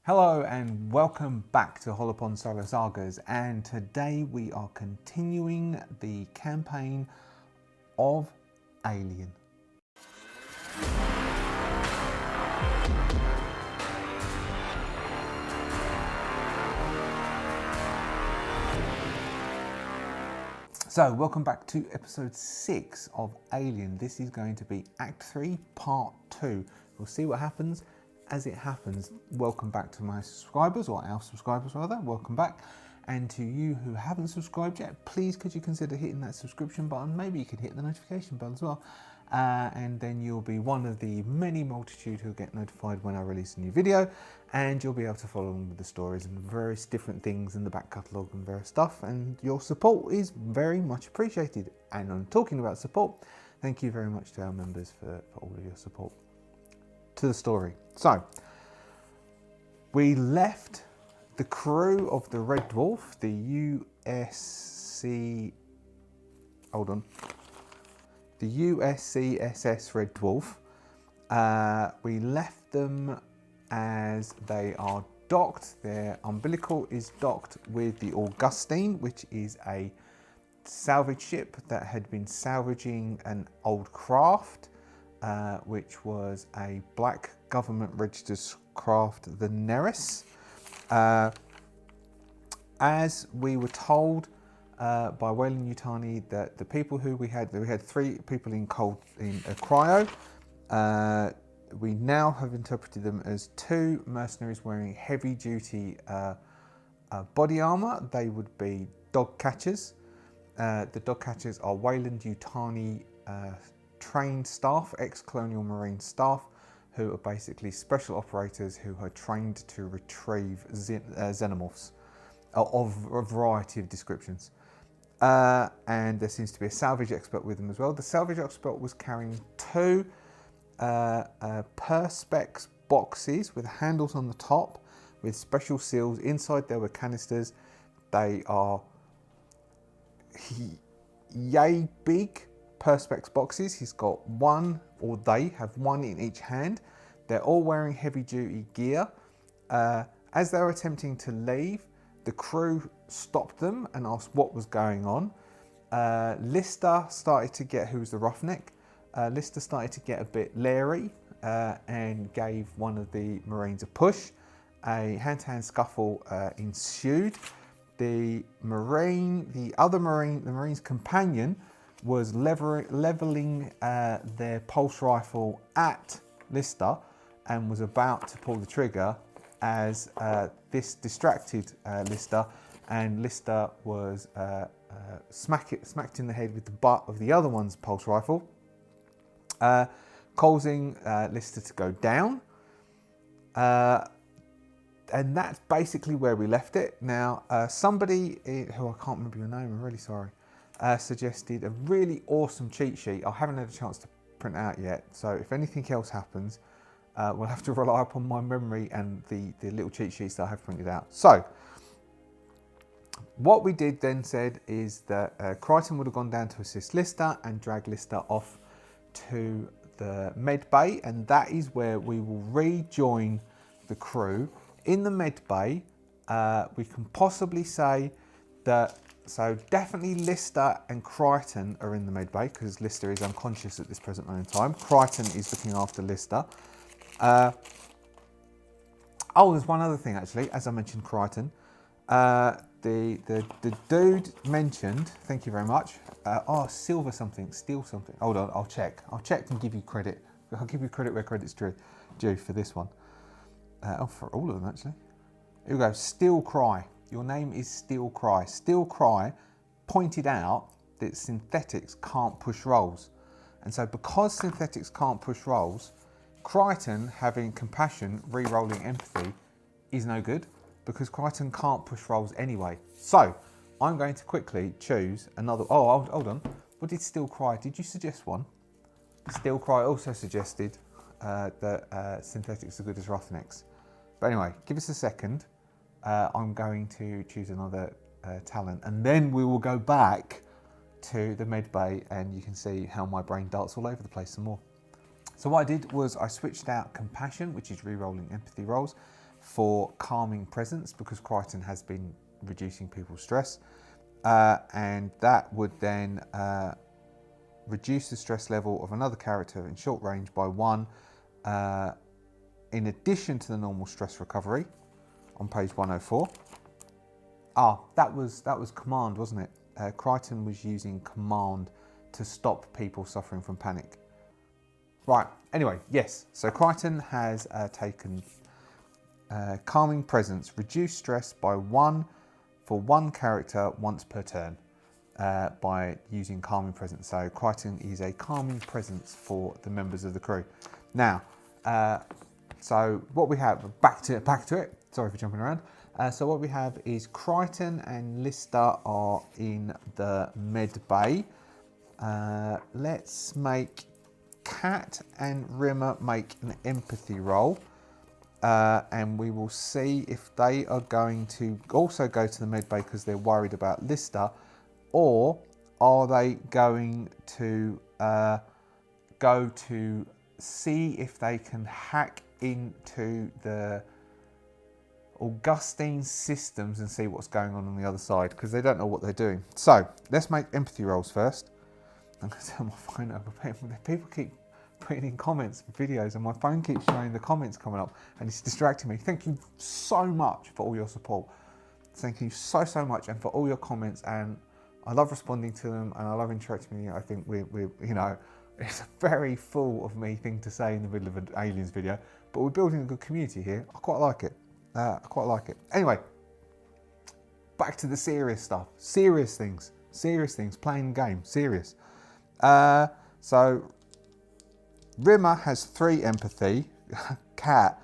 Hello and welcome back to Hollowponds Solo Sagas, and today we are continuing the campaign of Alien. So welcome back to episode 6 of Alien. This is going to be Act 3 Part 2. We'll see what happens as it happens. Welcome back to my subscribers, or our subscribers rather, welcome back. And to you who haven't subscribed yet, please could you consider hitting that subscription button. Maybe you could hit the notification bell as well. And then you'll be one of the many multitude who'll get notified when I release a new video, and you'll be able to follow along with the stories and various different things in the back catalogue and various stuff. And your support is very much appreciated. And I'm talking about support, thank you very much to our members for all of your support. To the story. So, we left the crew of the Red Dwarf, the USCSS Red Dwarf. We left them as they are docked. Their umbilical is docked with the Augustine, which is a salvage ship that had been salvaging an old craft, which was a black government registered craft, the Nereus. As we were told by Wayland Yutani that the people who we had 3 people in cryo. We now have interpreted them as 2 mercenaries wearing heavy duty body armor. They would be dog catchers. The dog catchers are Wayland Yutani trained staff, ex-colonial marine staff, who are basically special operators who are trained to retrieve xenomorphs of a variety of descriptions. And there seems to be a salvage expert with them as well. The salvage expert was carrying 2 perspex boxes with handles on the top with special seals. Inside there were canisters. They are yay big perspex boxes. He's got one, or they have one in each hand. They're all wearing heavy duty gear. As they were attempting to leave, the crew stopped them and asked what was going on. Lister started to get, who was the roughneck, Lister started to get a bit leery and gave one of the Marines a push. A hand-to-hand scuffle ensued. The Marine's companion was leveling their pulse rifle at Lister and was about to pull the trigger as this distracted Lister, and Lister was smacked in the head with the butt of the other one's pulse rifle, causing Lister to go down. And that's basically where we left it. Now, somebody who I can't remember your name, I'm really sorry, suggested a really awesome cheat sheet. I haven't had a chance to print out yet, so if anything else happens, we'll have to rely upon my memory and the little cheat sheets that I have printed out. So, what we did then said is that Crichton would have gone down to assist Lister and drag Lister off to the med bay, and that is where we will rejoin the crew. In the med bay, we can possibly say that, so definitely Lister and Crichton are in the med bay because Lister is unconscious at this present moment in time. Crichton is looking after Lister. Oh, there's one other thing actually, as I mentioned Crichton. The dude mentioned, thank you very much, silver something, steel something. Hold on, I'll check and give you credit. I'll give you credit where credit's due for this one. For all of them actually. Here we go, Steel Cry. Your name is Steel Cry. Steel Cry pointed out that synthetics can't push rolls. And so because synthetics can't push rolls, Crichton having compassion, re-rolling empathy is no good because Crichton can't push rolls anyway. So I'm going to quickly choose another. Oh, hold on. What did Steel Cry? Did you suggest one? Steel Cry also suggested that synthetics are good as roughnecks. But anyway, give us a second. I'm going to choose another talent, and then we will go back to the med bay and you can see how my brain darts all over the place some more. So what I did was I switched out compassion, which is re-rolling empathy rolls, for calming presence, because Crichton has been reducing people's stress. And that would then reduce the stress level of another character in short range by 1, in addition to the normal stress recovery on page 104. That was command, wasn't it? Crichton was using command to stop people suffering from panic. Right, anyway, yes, so Crichton has taken calming presence, reduce stress by 1 for 1 character once per turn by using calming presence. So Crichton is a calming presence for the members of the crew. Now, so what we have, back to it, sorry for jumping around. So what we have is Crichton and Lister are in the med bay. Let's make Cat and Rimmer make an empathy roll. And we will see if they are going to also go to the med bay because they're worried about Lister, or are they going to go to see if they can hack into the Augustine systems and see what's going on the other side, because they don't know what they're doing. So let's make empathy rolls first. I'm going to turn my phone over. People keep putting in comments, videos, and my phone keeps showing the comments coming up and it's distracting me. Thank you so much for all your support. Thank you so much, and for all your comments, and I love responding to them and I love interacting with you. I think we're you know, it's a very full of me thing to say in the middle of an aliens video, but we're building a good community here. I quite like it. Anyway, back to the serious stuff. Serious things, playing the game, serious. So Rimmer has 3 empathy. Cat,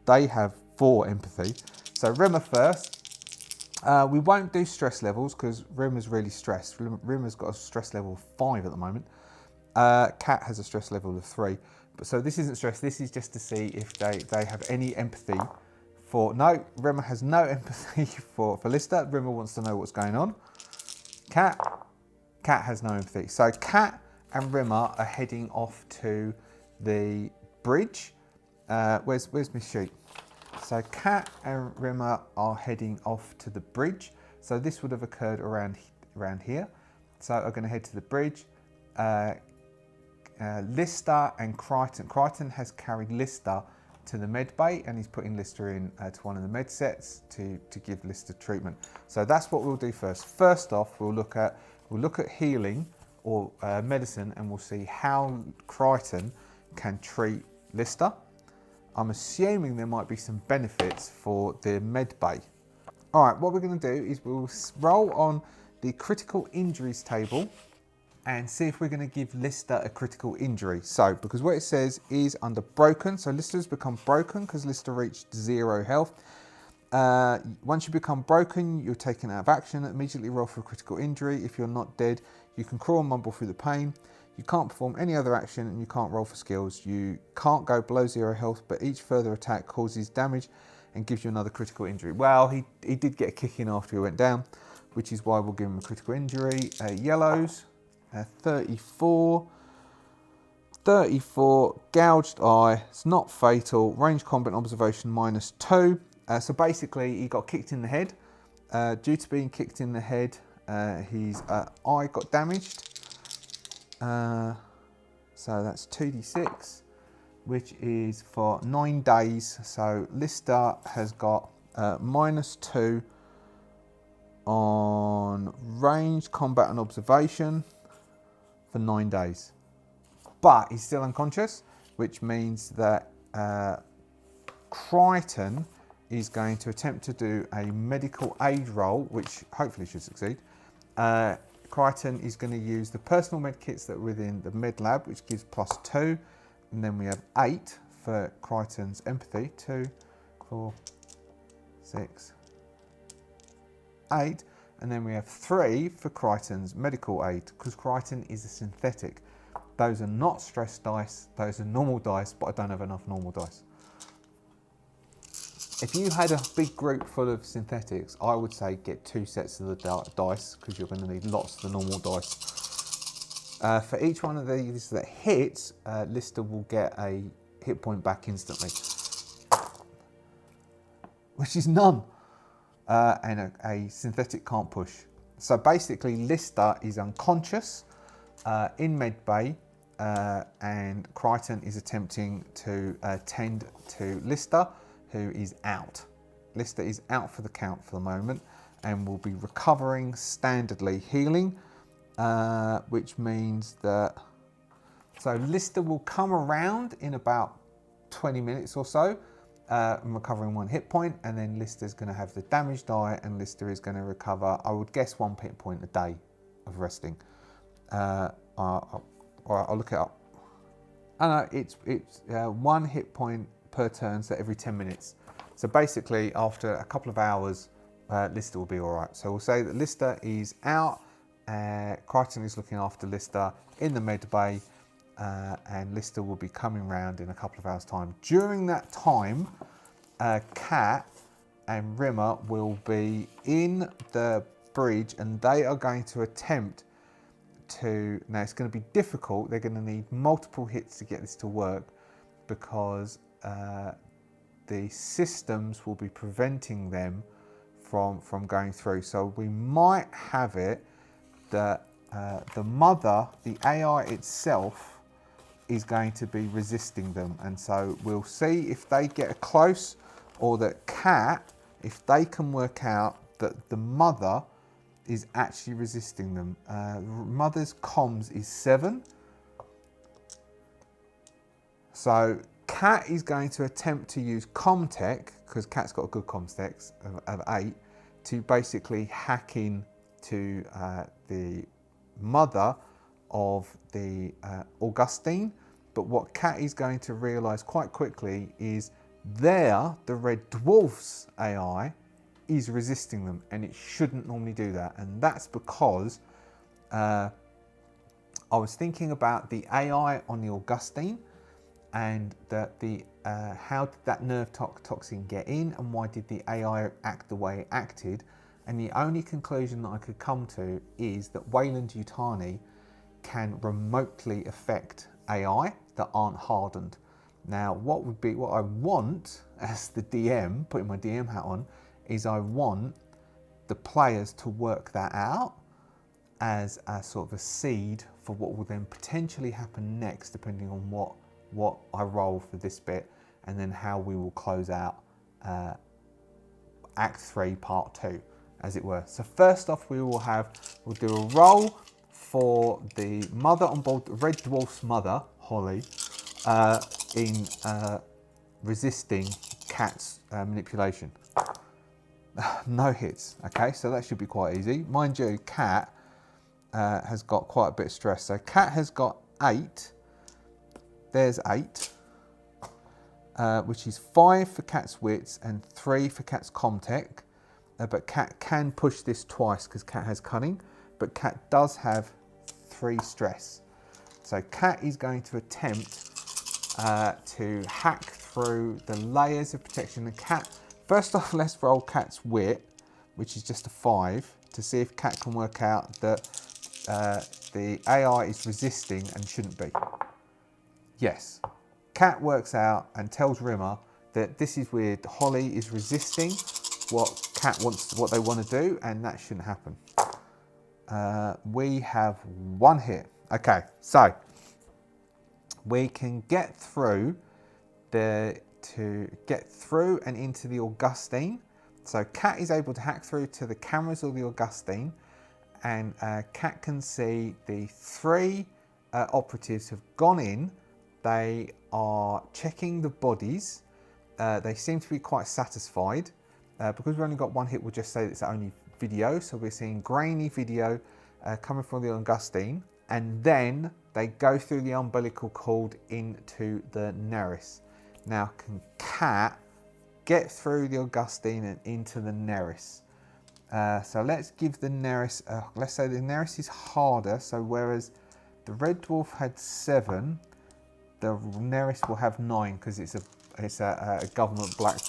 they have 4 empathy. So Rimmer first. We won't do stress levels because Rimmer's really stressed. Rimmer's got a stress level of 5 at the moment. Cat has a stress level of 3. But so this isn't stress. This is just to see if they have any empathy for. No, Rimmer has no empathy for Lister. Rimmer wants to know what's going on. Cat has no empathy. So Cat and Rimmer are heading off to the bridge. Where's my sheet? So Cat and Rimmer are heading off to the bridge. So this would have occurred around here. So I'm going to head to the bridge. Lister and Crichton. Crichton has carried Lister to the med bay and he's putting Lister in to one of the med sets to give Lister treatment. So that's what we'll do first. First off, we'll look at healing or medicine, and we'll see how Crichton can treat Lister. I'm assuming there might be some benefits for the med bay. All right, what we're going to do is we'll roll on the critical injuries table and see if we're going to give Lister a critical injury. So, because what it says is under broken, so Lister's become broken because Lister reached 0 health. Once you become broken, you're taken out of action. Immediately roll for a critical injury. If you're not dead, you can crawl and mumble through the pain. You can't perform any other action and you can't roll for skills. You can't go below 0 health, but each further attack causes damage and gives you another critical injury. Well, he did get a kick in after he went down, which is why we'll give him a critical injury. Yellows, 34, gouged eye, it's not fatal, range combat observation -2. So basically he got kicked in the head. Due to being kicked in the head, his eye got damaged. So that's 2d6, which is for 9 days. So Lister has got -2 on range, combat and observation for 9 days. But he's still unconscious, which means that Crichton is going to attempt to do a medical aid roll, which hopefully should succeed. Crichton is going to use the personal med kits that are within the med lab, which gives +2. And then we have 8 for Crichton's empathy. 2, 4, 6, 8. And then we have 3 for Crichton's medical aid, because Crichton is a synthetic. Those are not stress dice, those are normal dice, but I don't have enough normal dice. If you had a big group full of synthetics, I would say get 2 sets of the dice, because you're going to need lots of the normal dice. For each one of these that hits, Lister will get a hit point back instantly. which is none. And a synthetic can't push. So basically Lister is unconscious in medbay, and Crichton is attempting to tend to Lister, who is out. Lister is out for the count for the moment and will be recovering standardly, healing, which means that, so Lister will come around in about 20 minutes or so, and recovering 1 hit point, and then Lister's going to have the damage die, and Lister is going to recover, I would guess, 1 hit point a day of resting. I'll look it up. It's 1 hit point per turn, so every 10 minutes. So basically, after a couple of hours, Lister will be all right. So we'll say that Lister is out. Crichton is looking after Lister in the med bay, and Lister will be coming round in a couple of hours' time. During that time, Kat and Rimmer will be in the bridge, and they are going to attempt to, now it's going to be difficult, they're going to need multiple hits to get this to work, because the systems will be preventing them from going through. So we might have it that the mother, the AI itself, is going to be resisting them, and so we'll see if they get close, or that Cat, if they can work out that the mother is actually resisting them. Mother's comms is 7. So Cat is going to attempt to use Comtech, because Cat's got a good comms tech of 8, to basically hack in to the mother of the Augustine. But what Cat is going to realise quite quickly is the Red Dwarf's AI is resisting them, and it shouldn't normally do that. And that's because I was thinking about the AI on the Augustine, and that how did that nerve toxin get in, and why did the AI act the way it acted? And the only conclusion that I could come to is that Weyland-Yutani can remotely affect AI that aren't hardened. Now, what I want as the DM, putting my DM hat on, is I want the players to work that out as a sort of a seed for what will then potentially happen next, depending on what I roll for this bit, and then how we will close out Act 3, Part 2, as it were. So first off, we'll do a roll for the mother on board, the Red Dwarf's mother, Holly, in resisting Cat's manipulation. No hits. Okay, so that should be quite easy. Mind you, Cat has got quite a bit of stress. So Cat has got 8. There's 8, which is 5 for Cat's wits and 3 for Cat's comtech. But Cat can push this twice because Cat has cunning, but Cat does have 3 stress. So Cat is going to attempt to hack through the layers of protection. And Cat, first off, let's roll Cat's wit, which is just a 5, to see if Cat can work out that the AI is resisting and shouldn't be. Yes. Cat works out and tells Rimmer that this is weird. Holly is resisting what Cat wants, what they want to do, and that shouldn't happen. We have 1 hit. Okay, so we can get through and into the Augustine. So Cat is able to hack through to the cameras of the Augustine, and Cat can see the 3 operatives have gone in. They are checking the bodies. They seem to be quite satisfied. Because we've only got 1 hit, we'll just say it's only video. So we're seeing grainy video coming from the Augustine. And then they go through the umbilical cord into the Nereus. Now, can Cat get through the Augustine and into the Nereus? So let's give the Nereus, let's say the Nereus is harder. So whereas the Red Dwarf had 7, the Nereus will have 9 because it's a government black.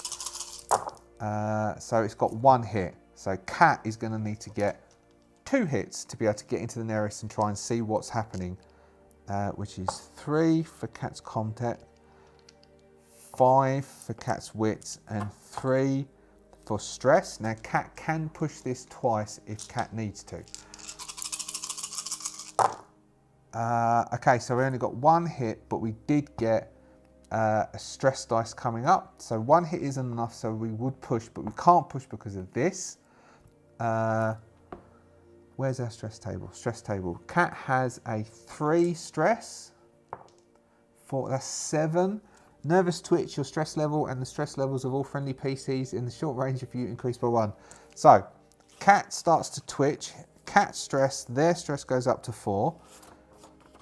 So it's got 1 hit. So Cat is going to need to get 2 hits to be able to get into the Nereus and try and see what's happening, which is 3 for Cat's comtech, 5 for Cat's wits, and 3 for stress. Now Cat can push this twice if Cat needs to. Okay, so we only got one hit, but we did get a stress dice coming up. So one hit isn't enough, so we would push, but we can't push because of this. Where's our stress table? Stress table. Cat has a 3 stress. That's 7. Nervous twitch, your stress level and the stress levels of all friendly PCs in the short range of you increase by 1. So, Cat starts to twitch. Cat's stress, their stress goes up to 4.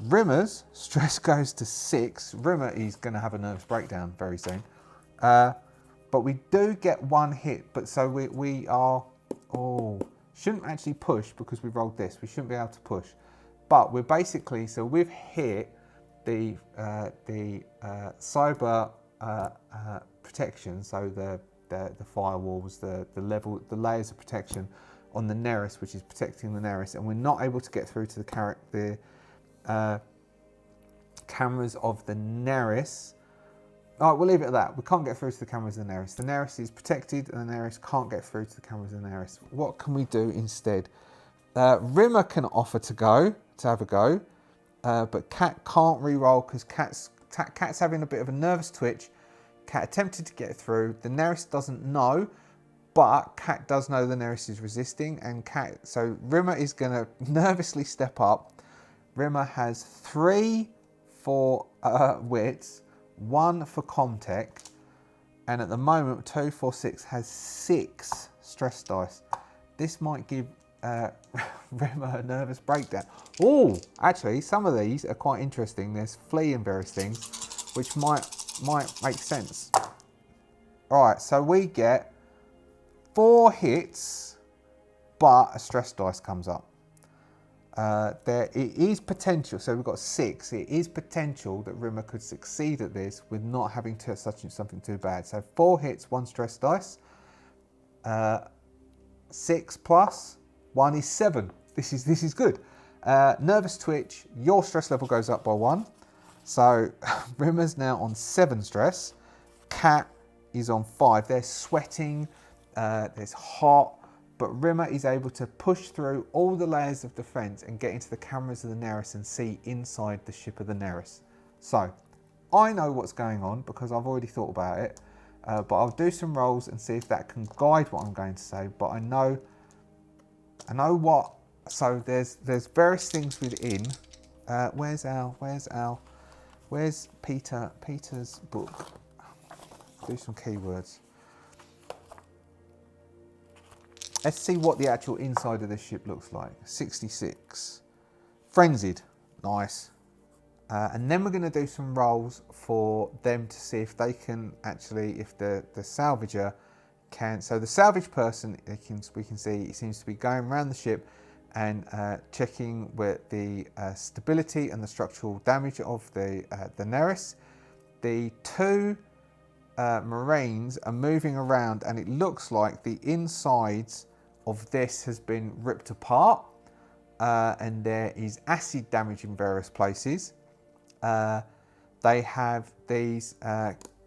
Rimmer's stress goes to 6. Rimmer is going to have a nervous breakdown very soon. But we do get 1 hit. But so we are... Oh, shouldn't actually push because we rolled this. We shouldn't be able to push. But we're basically... So we've hit the cyber protection. So the firewalls, the layers of protection on the Nereus, which is protecting the Nereus. And we're not able to get through to the cameras of the Nereus. All right, we'll leave it at that. We can't get through to the cameras of the Nereus. The Nereus is protected and the Nereus can't get through to the cameras of the Nereus. What can we do instead? Rimmer can offer to have a go, but Cat can't re-roll because Cat's having a bit of a nervous twitch. Cat attempted to get through. The Nereus doesn't know, but Cat does know the Nereus is resisting, and so Rimmer is going to nervously step up. Rimmer has 3 for wits, 1 for Comtech, and at the moment 2, 4, 6 has 6 stress dice. This might give Rimmer a nervous breakdown. Oh, actually, some of these are quite interesting. There's flea and various things, which might make sense. All right, so we get 4 hits, but a stress dice comes up. It is potential, so we've got 6. It is potential that Rimmer could succeed at this with not having to something too bad. So 4 hits, 1 stress dice. 6 plus 1 is 7. This is good. Nervous twitch, your stress level goes up by 1. So Rimmer's now on 7 stress. Cat is on 5. They're sweating. There's hot. But Rimmer is able to push through all the layers of defense and get into the cameras of the Nereus and see inside the ship of the Nereus. So, I know what's going on because I've already thought about it. But I'll do some rolls and see if that can guide what I'm going to say. But I know what. So there's various things within. Where's Peter's book? Do some keywords. Let's see what the actual inside of this ship looks like. 66. Frenzied. Nice. And then we're going to do some rolls for them to see if they can actually, if the salvager can. So the salvage person, we can see it seems to be going around the ship and checking with the stability and the structural damage of the Nereus. The 2 Marines are moving around and it looks like the insides of this has been ripped apart and there is acid damage in various places. They have these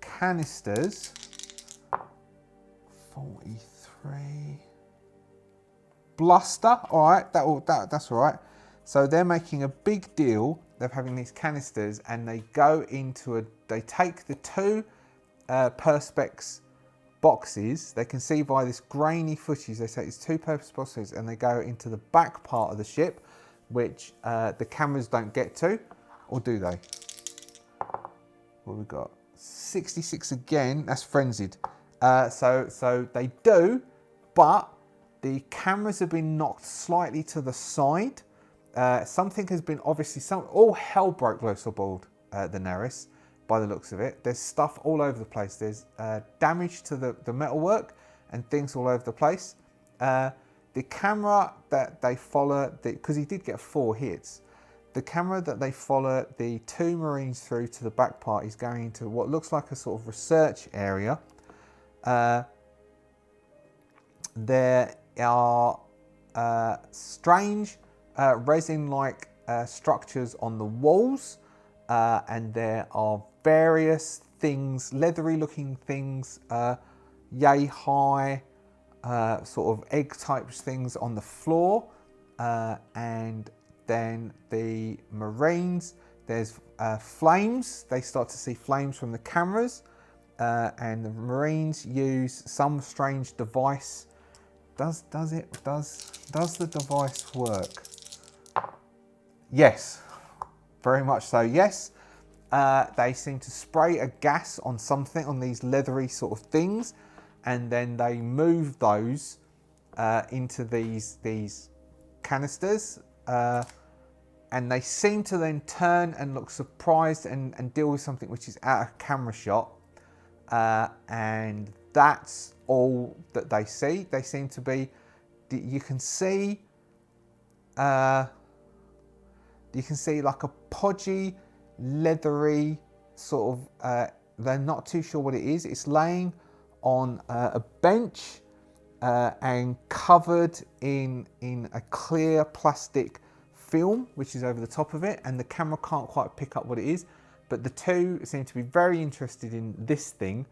canisters. 43. Bluster, all right, that's all right. So they're making a big deal of having these canisters and they go into they take the 2 perspex boxes. They can see by this grainy footage, they say it's 2 perspex boxes and they go into the back part of the ship, which the cameras don't get to, or do they? What have we got? 66 again, that's frenzied. So they do, but the cameras have been knocked slightly to the side. Something has been all hell broke loose aboard the Nereus. By the looks of it, there's stuff all over the place. There's damage to the metalwork and things all over the place. The camera that they follow, because he did get 4 hits, the camera that they follow the 2 Marines through to the back part is going into what looks like a sort of research area. There are strange resin-like structures on the walls, and there are various things, leathery looking things, yay high, sort of egg type things on the floor, and then the Marines, there's flames. They start to see flames from the cameras, and the Marines use some strange device. Does the device work? Yes, very much so. Yes, they seem to spray a gas on something, on these leathery sort of things, and then they move those into these canisters, and they seem to then turn and look surprised and deal with something which is out of camera shot, and that's all that they see. They seem to be, you can see like a podgy, leathery sort of, they're not too sure what it is. It's laying on a bench and covered in a clear plastic film which is over the top of it, and the camera can't quite pick up what it is, but the two seem to be very interested in this thing,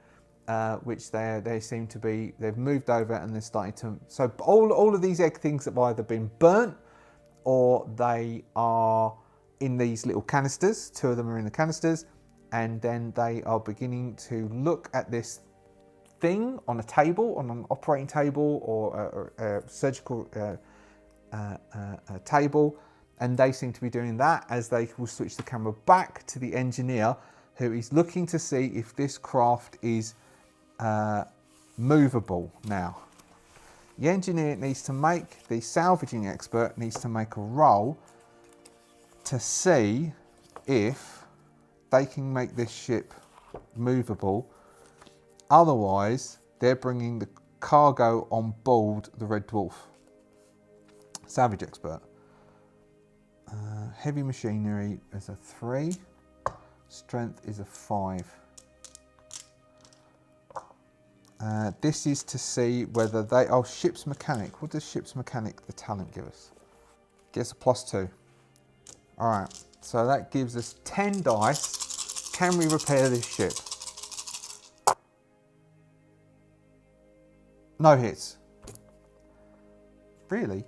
which they seem to be, they've moved over and they're starting to, so all of these egg things have either been burnt or they are in these little canisters. Two of them are in the canisters, and then they are beginning to look at this thing on a table, on an operating table or a surgical table, and they seem to be doing that as they will switch the camera back to the engineer, who is looking to see if this craft is movable now. The engineer needs to make, the salvaging expert needs to make a roll to see if they can make this ship movable. Otherwise, they're bringing the cargo on board the Red Dwarf. Salvage expert. Heavy machinery is a 3. Strength is a 5. This is to see whether they... Oh, ship's mechanic. What does ship's mechanic, the talent, give us? Gets a +2. Alright, so that gives us 10 dice. Can we repair this ship? No hits. Really?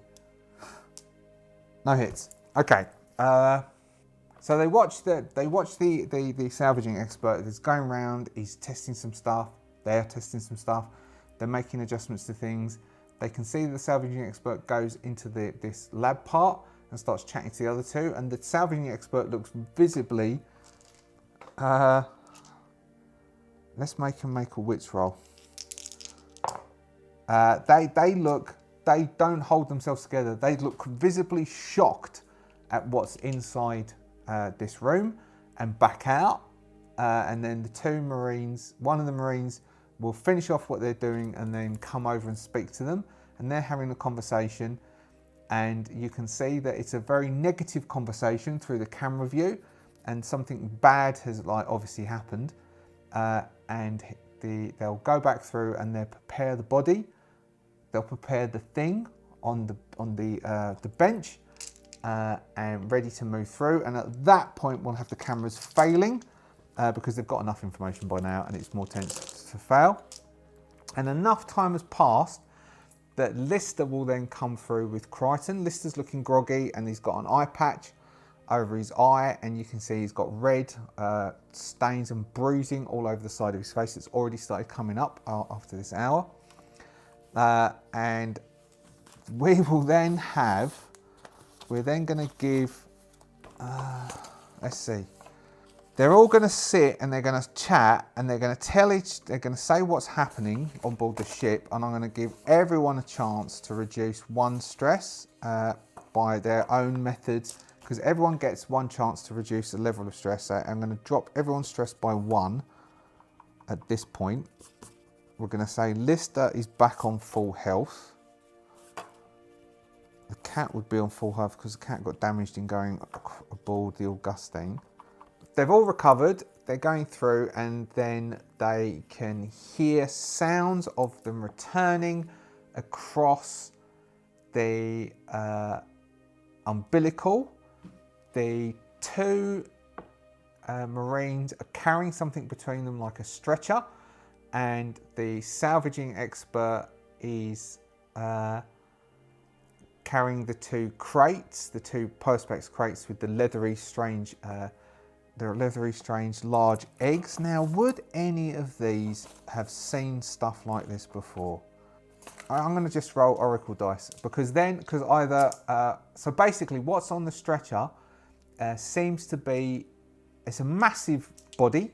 No hits. Okay. So they watch the salvaging expert that's going around. He's testing some stuff. They're testing some stuff. They're making adjustments to things. They can see that the salvaging expert goes into this lab part and starts chatting to the other two. And the salvaging expert looks visibly. Let's make him make a wits roll. They don't hold themselves together. They look visibly shocked at what's inside this room and back out. And then the two Marines, one of the Marines will finish off what they're doing and then come over and speak to them. And they're having a conversation. And you can see that it's a very negative conversation through the camera view. And something bad has obviously happened. And they'll go back through and they'll prepare the body. They'll prepare the thing on the bench and ready to move through. And at that point, we'll have the cameras failing because they've got enough information by now, and it's more tense to fail. And enough time has passed that Lister will then come through with Crichton. Lister's looking groggy, and he's got an eye patch over his eye, and you can see he's got red stains and bruising all over the side of his face. It's already started coming up after this hour. And we will then we're then going to give, let's see, they're all going to sit and they're going to chat and they're going to they're going to say what's happening on board the ship, and I'm going to give everyone a chance to reduce 1 stress by their own methods, because everyone gets 1 chance to reduce the level of stress. So I'm going to drop everyone's stress by 1 at this point. We're going to say Lister is back on full health. The cat would be on full health because the cat got damaged in going aboard the Augustine. They've all recovered. They're going through, and then they can hear sounds of them returning across the umbilical. The 2 Marines are carrying something between them like a stretcher, and the salvaging expert is carrying the two crates, the two perspex crates with the leathery, strange large eggs. Now, would any of these have seen stuff like this before? I'm going to just roll Oracle dice because either, so basically what's on the stretcher seems to be, it's a massive body.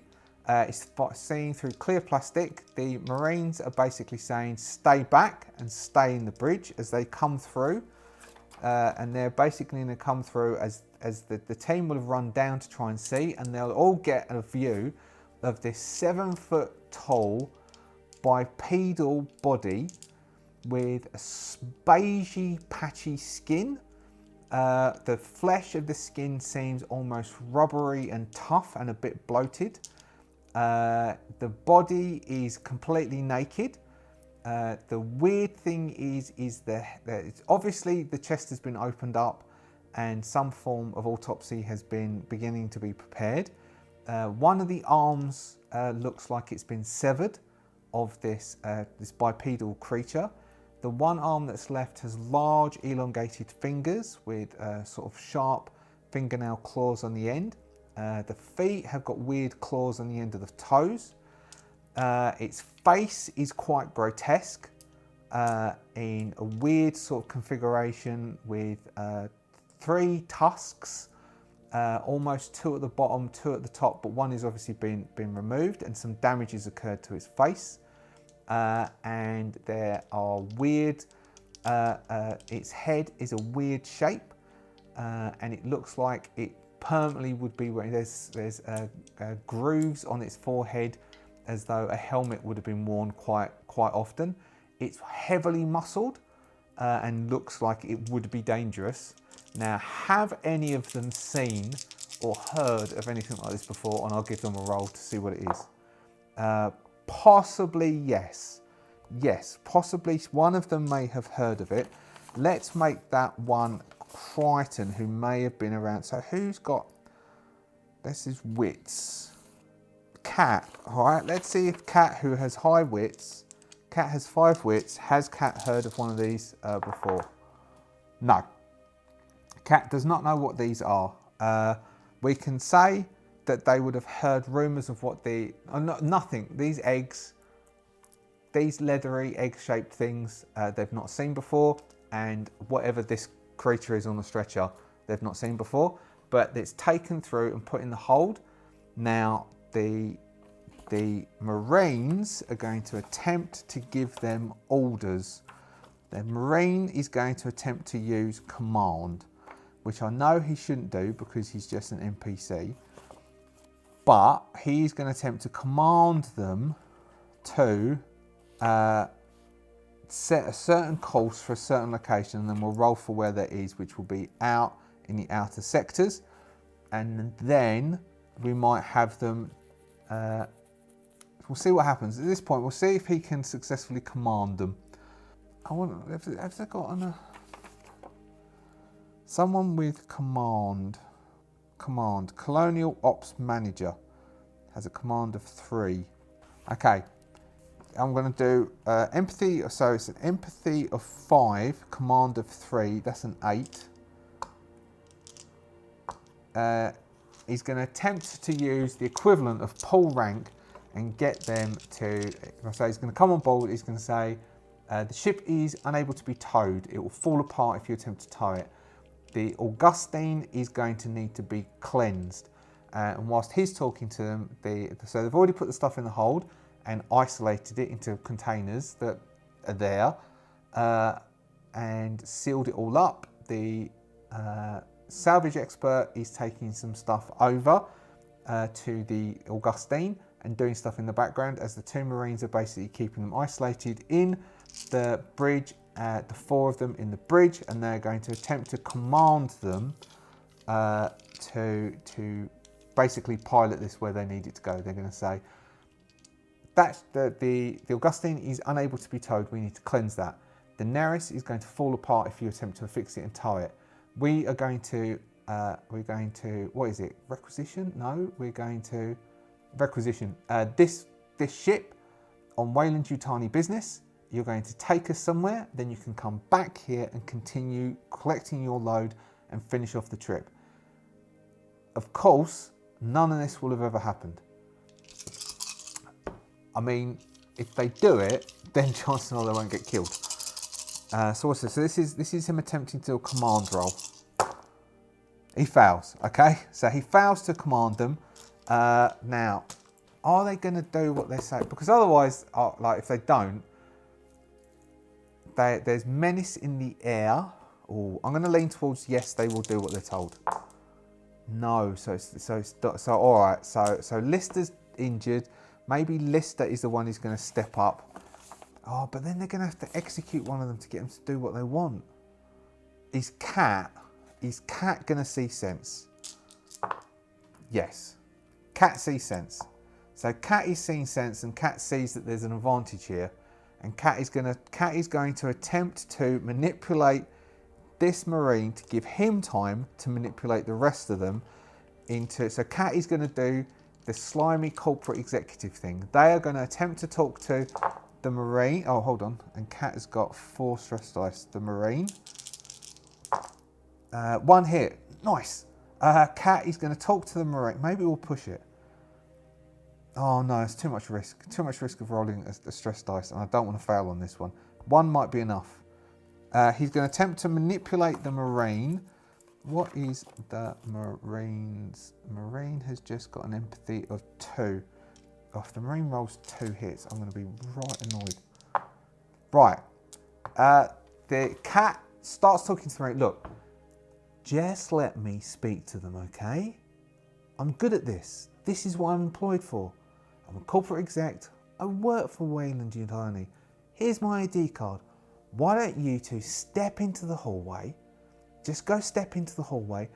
It's seen through clear plastic. The Marines are basically saying stay back and stay in the bridge as they come through. And they're basically going to come through as the team will have run down to try and see, and they'll all get a view of this 7 foot tall bipedal body with a beigey patchy skin. The flesh of the skin seems almost rubbery and tough and a bit bloated. The body is completely naked. The weird thing is that obviously the chest has been opened up and some form of autopsy has been beginning to be prepared. One of the arms looks like it's been severed of this bipedal creature. The one arm that's left has large elongated fingers with sort of sharp fingernail claws on the end. The feet have got weird claws on the end of the toes. Its face is quite grotesque in a weird sort of configuration with 3 tusks, almost 2 at the bottom, 2 at the top, but one has obviously been removed and some damage has occurred to its face. And there are weird, its head is a weird shape, and it looks like it permanently would be wearing, there's grooves on its forehead as though a helmet would have been worn quite often. It's heavily muscled and looks like it would be dangerous. Now, have any of them seen or heard of anything like this before? And I'll give them a roll to see what it is. Possibly yes. Yes, possibly one of them may have heard of it. Let's make that one Crichton, who may have been around. So who's got, this is wits. Cat, all right, let's see if Cat, who has high wits, Cat has 5 wits, has Cat heard of one of these before? No. Cat does not know what these are. We can say that they would have heard rumours of what nothing, these eggs, these leathery egg-shaped things, they've not seen before, and whatever this creature is on the stretcher, they've not seen before, but it's taken through and put in the hold. Now, the Marines are going to attempt to give them orders. The Marine is going to attempt to use command, which I know he shouldn't do because he's just an NPC, but he's going to attempt to command them to set a certain course for a certain location, and then we'll roll for where that is, which will be out in the outer sectors, and then we might have them, we'll see what happens. At this point, we'll see if he can successfully command them. I want, have they got someone with command, Colonial Ops Manager has a command of 3. Okay, I'm going to do empathy, so it's an empathy of 5, command of 3, that's an 8. He's going to attempt to use the equivalent of pull rank and get them to, so he's going to come on board, he's going to say, the ship is unable to be towed, it will fall apart if you attempt to tow it. The Augustine is going to need to be cleansed. And whilst he's talking to them, so they've already put the stuff in the hold and isolated it into containers that are there and sealed it all up. The salvage expert is taking some stuff over to the Augustine and doing stuff in the background as the 2 Marines are basically keeping them isolated in the bridge, the 4 of them in the bridge, and they're going to attempt to command them to basically pilot this where they need it to go. They're going to say, that's the Augustine is unable to be towed, we need to cleanse that. The Nereus is going to fall apart if you attempt to fix it and tow it. We are going to, what is it, requisition? No, we're going to requisition this ship on Wayland Yutani business, you're going to take us somewhere, then you can come back here and continue collecting your load and finish off the trip. Of course, none of this will have ever happened. I mean, if they do it, then chances are they won't get killed. So what's this? So this is him attempting to do a command roll. He fails, okay? So he fails to command them. Now, are they going to do what they say? Because otherwise, like if they don't, there's menace in the air. Oh, I'm going to lean towards yes, they will do what they're told. No, so all right. So Lister's injured. Maybe Lister is the one who's going to step up. Oh, but then they're going to have to execute one of them to get them to do what they want. Is Cat going to see sense? Yes. Cat sees sense. So Cat is seeing sense, and Cat sees that there's an advantage here, and Cat is going to attempt to manipulate this Marine to give him time to manipulate the rest of them into. So Cat is going to do the slimy corporate executive thing. They are going to attempt to talk to the Marine. Oh, hold on. And Cat has got 4 stress dice. The Marine. 1 hit. Nice. Cat is going to talk to the Marine. Maybe we'll push it. Oh no, it's too much risk. Too much risk of rolling a stress dice, and I don't want to fail on this one. 1 might be enough. He's going to attempt to manipulate the Marine. What is the Marine's? Marine has just got an empathy of 2. Oh, if the Marine rolls 2 hits, I'm going to be right annoyed. Right. The Cat starts talking to the Marine. Look, just let me speak to them, okay? I'm good at this. This is what I'm employed for. I'm a corporate exec. I work for Wayland Utani. Here's my ID card. Why don't you two step into the hallway? Just go step into the hallway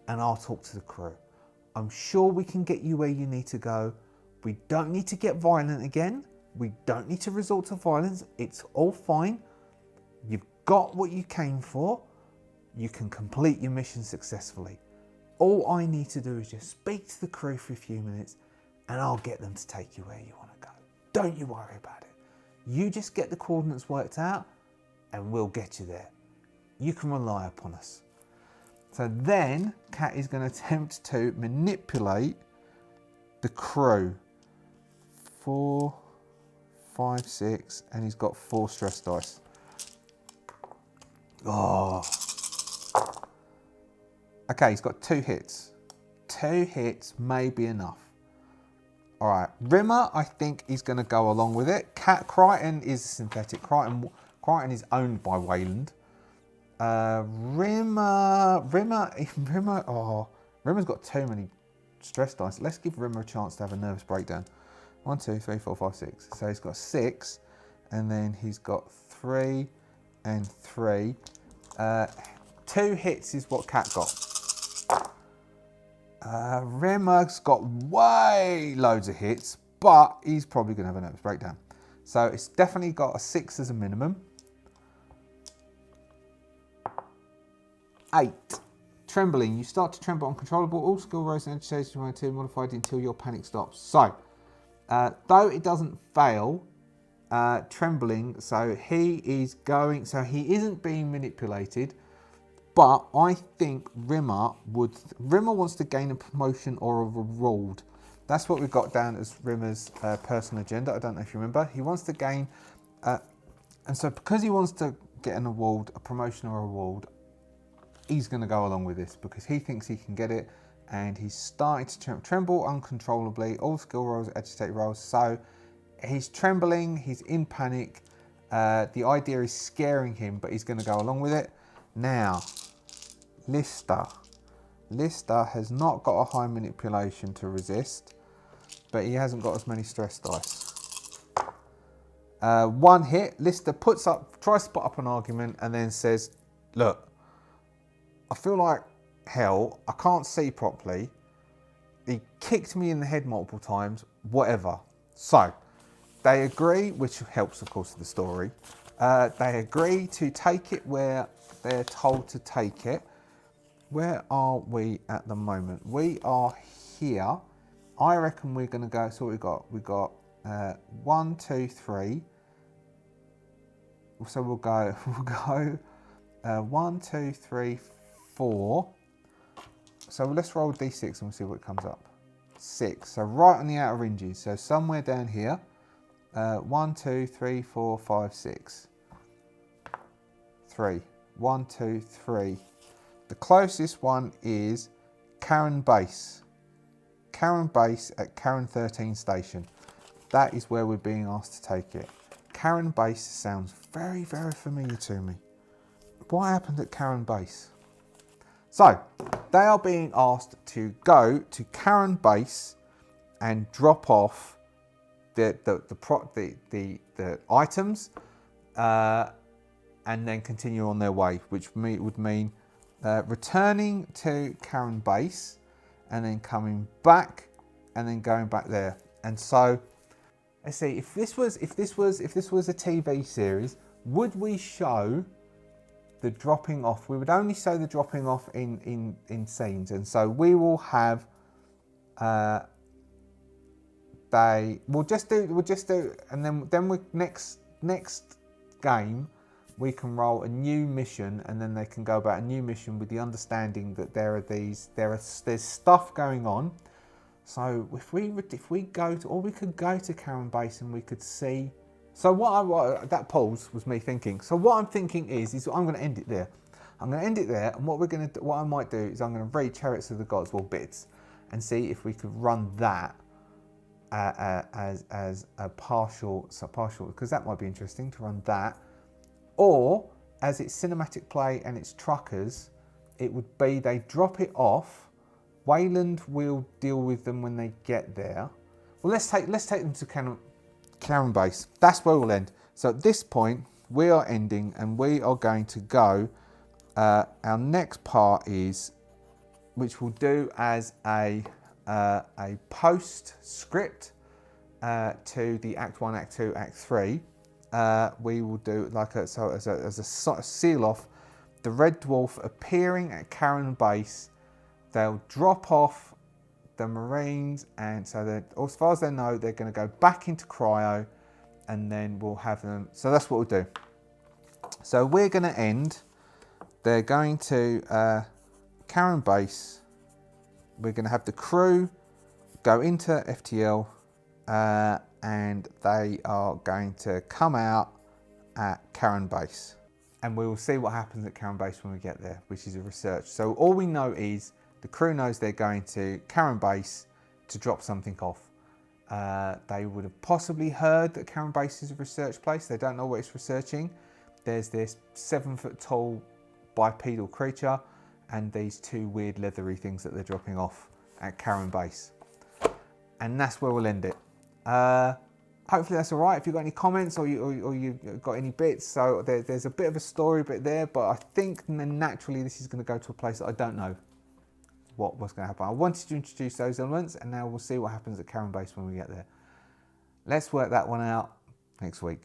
and I'll talk to the crew. I'm sure we can get you where you need to go. We don't need to get violent again. We don't need to resort to violence. It's all fine. You've got what you came for. You can complete your mission successfully. All I need to do is just speak to the crew for a few minutes and I'll get them to take you where you want to go. Don't you worry about it. You just get the coordinates worked out and we'll get you there. You can rely upon us. So then Cat is going to attempt to manipulate the crew. 4, 5, 6, and he's got 4 stress dice. Oh. Okay, he's got 2 hits. 2 hits may be enough. All right, Rimmer, I think he's going to go along with it. Crichton is synthetic. Crichton is owned by Wayland. Rimmer's got too many stress dice. Let's give Rimmer a chance to have a nervous breakdown. 1, 2, 3, 4, 5, 6. So he's got 6, and then he's got 3 and 3. 2 hits is what Cat got. Rimmer's got way loads of hits, but he's probably going to have a nervous breakdown. So it's definitely got a 6 as a minimum. 8. Trembling. You start to tremble uncontrollable. All skill rolls and agitation are modified until your panic stops. So, though it doesn't fail, trembling, so he isn't being manipulated. But I think Rimmer wants to gain a promotion or a reward. That's what we've got down as Rimmer's personal agenda. I don't know if you remember. He wants to gain, and so because he wants to get an award, a promotion or a reward, he's going to go along with this because he thinks he can get it, and he's starting to tremble uncontrollably. All skill rolls, agitate rolls. So he's trembling. He's in panic. The idea is scaring him, but he's going to go along with it. Now, Lister has not got a high manipulation to resist, but he hasn't got as many stress dice. 1 hit, Lister tries to put up an argument and then says, look, I feel like hell, I can't see properly, he kicked me in the head multiple times, whatever. So, they agree, which helps of course the story, they agree to take it where they're told to take it. Where are we at the moment? We are here. I reckon we're going to go, so we've got 1, 2, 3. so we'll go 1, 2, 3, 4. So let's roll d6 and we'll see what comes up. 6. So right on the outer ringes. So somewhere down here. 1, 2, 3, 4, 5, 6. 3. 1, 2, 3. The closest one is Karen Base. Karen Base at Karen 13 Station. That is where we're being asked to take it. Karen Base sounds very, very familiar to me. What happened at Karen Base? So, they are being asked to go to Karen Base and drop off the items and then continue on their way, which would mean returning to Karen Base and then coming back and then going back there. And so, let's see, if this was a TV series, would we show the dropping off? We would only show the dropping off in scenes, and so we will have we'll just do, and then we next game we can roll a new mission, and then they can go about a new mission with the understanding that there's stuff going on. So if we go to, or we could go to Karen Base and we could see. So that pause was me thinking. So what I'm thinking is I'm going to end it there. I'm going to end it there, and what I might do is I'm going to read Chariots of the Gods, well, bits, and see if we could run that as a partial, because that might be interesting to run that. Or, as it's cinematic play and it's truckers, it would be they drop it off. Wayland will deal with them when they get there. Well, let's take them to Karen Base. That's where we'll end. So at this point, we are ending, and we are going to go. Our next part is, which we'll do as a postscript to the Act 1, Act 2, Act 3. We will do as a seal off, the Red Dwarf appearing at Karen Base. They'll drop off the Marines, and so that, as far as they know, they're going to go back into cryo, and then we'll have them. So that's what we'll do. So we're going to end. They're going to Karen Base. We're going to have the crew go into FTL. And they are going to come out at Karen Base, and we will see what happens at Karen Base when we get there, which is a research. So all we know is the crew knows they're going to Karen Base to drop something off. They would have possibly heard that Karen Base is a research place. They don't know what it's researching. There's this 7-foot tall bipedal creature and these 2 weird leathery things that they're dropping off at Karen Base. And that's where we'll end it. Hopefully that's all right. If you've got any comments or you've got any bits, so there's a bit of a story bit there, but I think naturally this is going to go to a place that I don't know what's going to happen. I wanted to introduce those elements, and now we'll see what happens at Karen Base when we get there. Let's work that one out next week.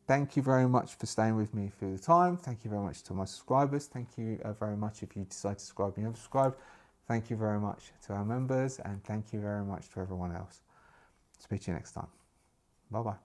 Thank you very much for staying with me through the time. Thank you very much to my subscribers. Thank you very much if you decide to subscribe and you haven't subscribed. Thank you very much to our members, and thank you very much to everyone else. Speak to you next time. Bye-bye.